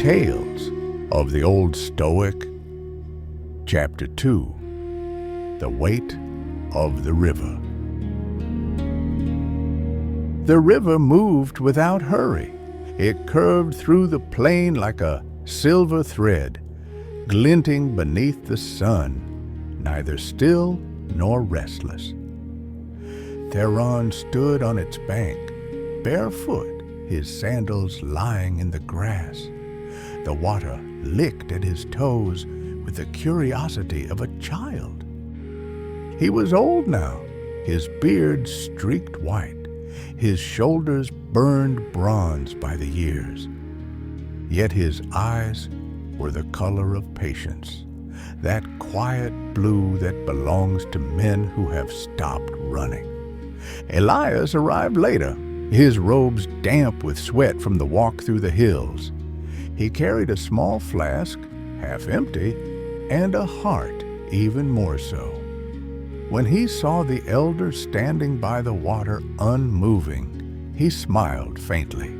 Tales of the Old Stoic, Chapter 2, The Weight of the River. The river moved without hurry. It curved through the plain like a silver thread, glinting beneath the sun, neither still nor restless. Theron stood on its bank, barefoot, his sandals lying in the grass. The water licked at his toes with the curiosity of a child. He was old now, his beard streaked white, his shoulders burned bronze by the years. Yet his eyes were the color of patience, that quiet blue that belongs to men who have stopped running. Elias arrived later, his robes damp with sweat from the walk through the hills. He carried a small flask, half empty, and a heart even more so. When he saw the elder standing by the water unmoving, he smiled faintly.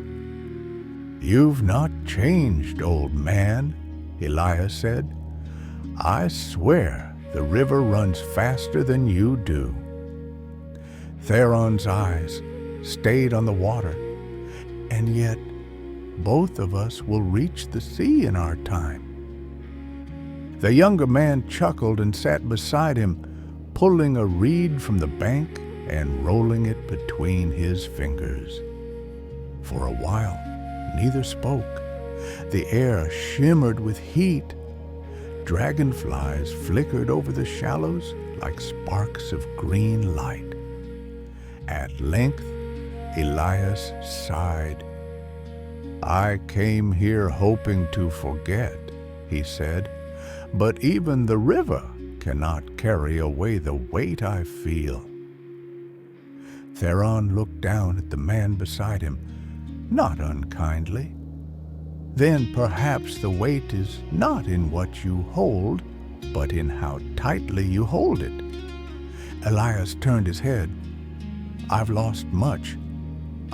"You've not changed, old man," Elias said. "I swear the river runs faster than you do." Theron's eyes stayed on the water, and yet both of us will reach the sea in our time. The younger man chuckled and sat beside him, pulling a reed from the bank and rolling it between his fingers. For a while, neither spoke. The air shimmered with heat. Dragonflies flickered over the shallows like sparks of green light. At length, Elias sighed. "I came here hoping to forget," he said, "but even the river cannot carry away the weight I feel." Theron looked down at the man beside him, not unkindly. "Then perhaps the weight is not in what you hold, but in how tightly you hold it." Elias turned his head. "I've lost much.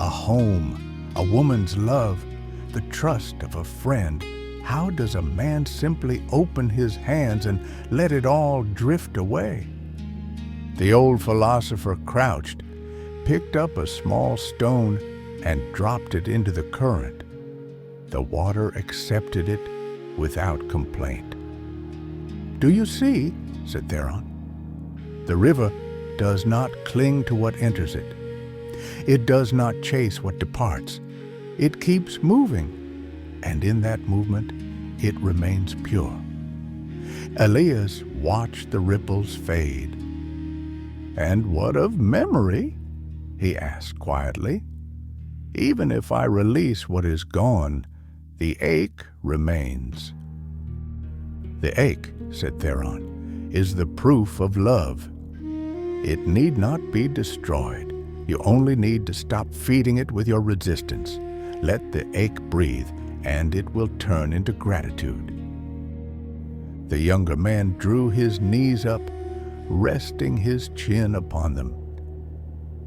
A home, a woman's love, the trust of a friend. How does a man simply open his hands and let it all drift away?" The old philosopher crouched, picked up a small stone, and dropped it into the current. The water accepted it without complaint. "Do you see?" said Theron. "The river does not cling to what enters it. It does not chase what departs. It keeps moving, and in that movement it remains pure." Elias watched the ripples fade. "And what of memory?" he asked quietly. "Even if I release what is gone, the ache remains." "The ache," said Theron, "is the proof of love. It need not be destroyed. You only need to stop feeding it with your resistance. Let the ache breathe, and it will turn into gratitude." The younger man drew his knees up, resting his chin upon them.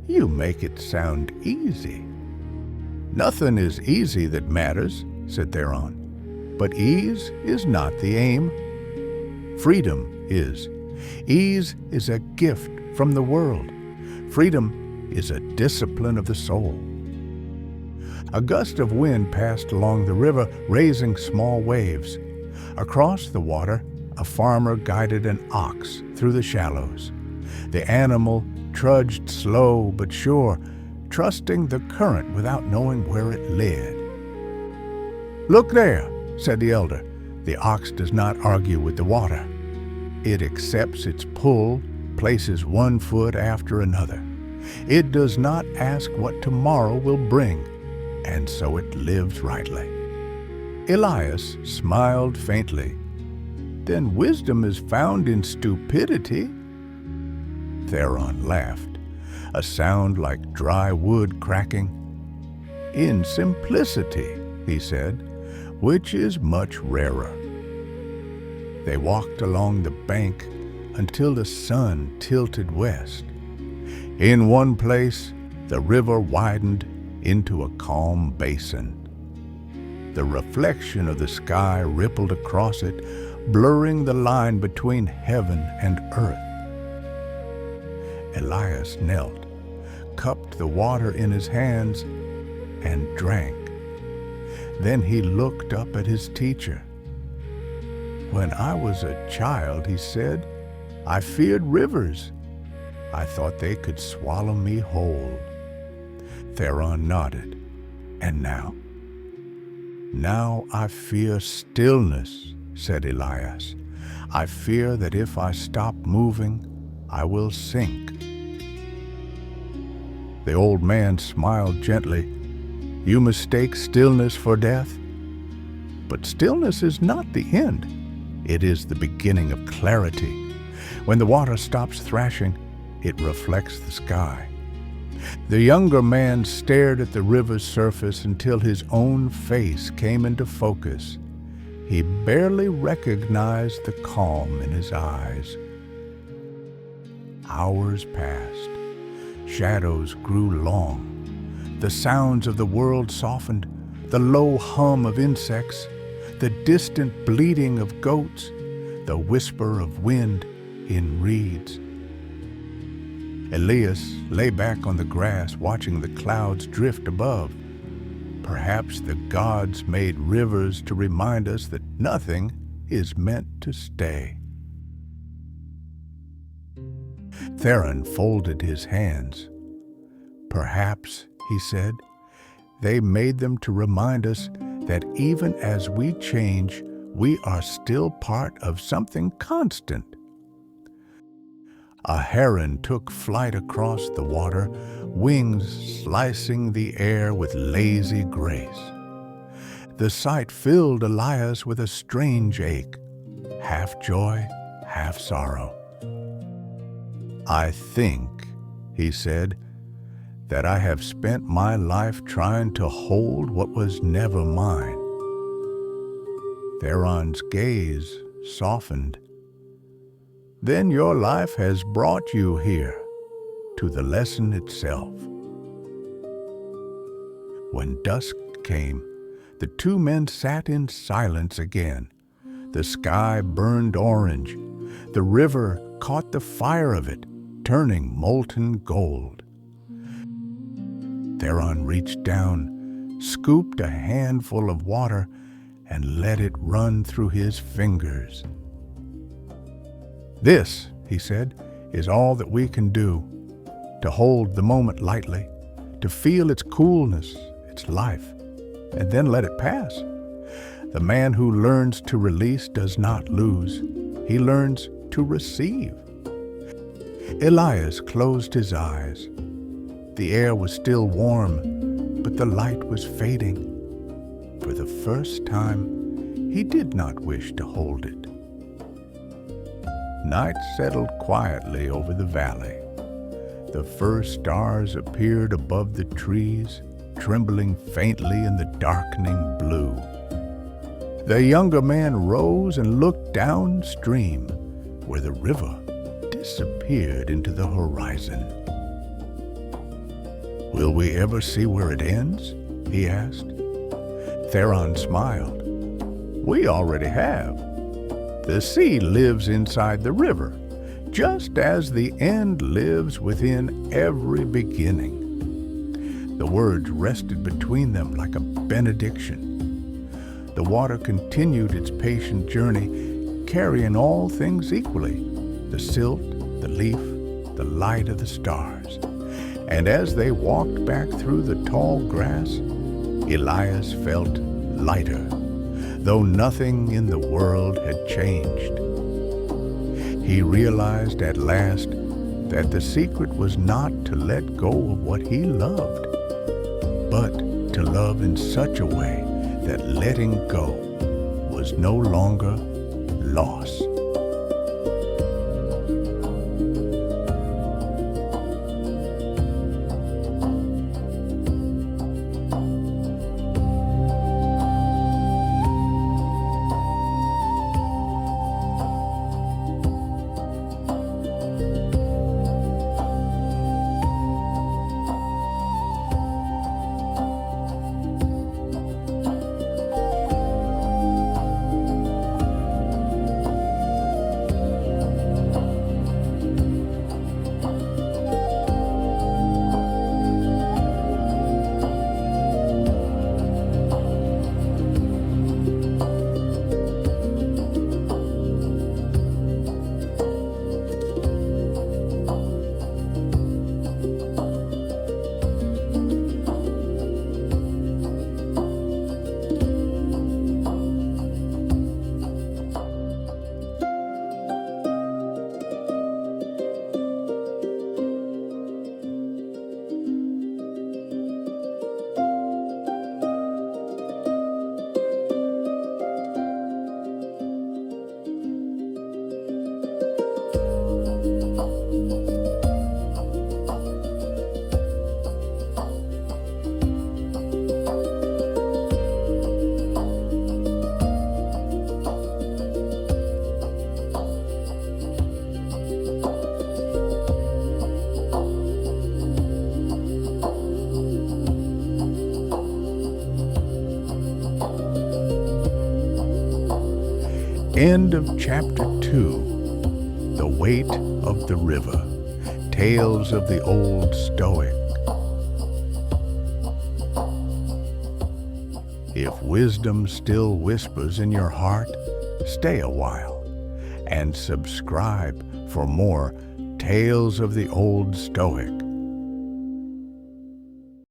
"You make it sound easy." "Nothing is easy that matters," said Theron. "But ease is not the aim. Freedom is. Ease is a gift from the world. Freedom is a discipline of the soul." A gust of wind passed along the river, raising small waves. Across the water, a farmer guided an ox through the shallows. The animal trudged slow but sure, trusting the current without knowing where it led. "Look there," said the elder. "The ox does not argue with the water. It accepts its pull, places one foot after another. It does not ask what tomorrow will bring, and so it lives rightly." Elias smiled faintly. "Then wisdom is found in stupidity?" Theron laughed, a sound like dry wood cracking. "In simplicity," he said, "which is much rarer." They walked along the bank until the sun tilted west. In one place, the river widened into a calm basin. The reflection of the sky rippled across it, blurring the line between heaven and earth. Elias knelt, cupped the water in his hands, and drank. Then he looked up at his teacher. "When I was a child," he said, "I feared rivers. I thought they could swallow me whole." Theron nodded. "And now?" "Now I fear stillness," said Elias. "I fear that if I stop moving, I will sink." The old man smiled gently. "You mistake stillness for death? But stillness is not the end. It is the beginning of clarity. When the water stops thrashing, it reflects the sky." The younger man stared at the river's surface until his own face came into focus. He barely recognized the calm in his eyes. Hours passed. Shadows grew long. The sounds of the world softened, the low hum of insects, the distant bleating of goats, the whisper of wind in reeds. Elias lay back on the grass watching the clouds drift above. Perhaps the gods made rivers to remind us that nothing is meant to stay. Theron folded his hands. "Perhaps," he said, "they made them to remind us that even as we change, we are still part of something constant." A heron took flight across the water, wings slicing the air with lazy grace. The sight filled Elias with a strange ache, half joy, half sorrow. "I think," he said, "that I have spent my life trying to hold what was never mine." Theron's gaze softened. "Then your life has brought you here, to the lesson itself." When dusk came, the two men sat in silence again. The sky burned orange. The river caught the fire of it, turning molten gold. Theron reached down, scooped a handful of water, and let it run through his fingers. "This," he said, "is all that we can do, to hold the moment lightly, to feel its coolness, its life, and then let it pass. The man who learns to release does not lose. He learns to receive." Elias closed his eyes. The air was still warm, but the light was fading. For the first time, he did not wish to hold it. Night settled quietly over the valley. The first stars appeared above the trees, trembling faintly in the darkening blue. The younger man rose and looked downstream, where the river disappeared into the horizon. "Will we ever see where it ends?" he asked. Theron smiled. "We already have. The sea lives inside the river, just as the end lives within every beginning." The words rested between them like a benediction. The water continued its patient journey, carrying all things equally, the silt, the leaf, the light of the stars. And as they walked back through the tall grass, Elias felt lighter, though nothing in the world had changed. He realized at last that the secret was not to let go of what he loved, but to love in such a way that letting go was no longer loss. End of Chapter 2. The Weight of the River. Tales of the Old Stoic. If wisdom still whispers in your heart, stay a while and subscribe for more Tales of the Old Stoic.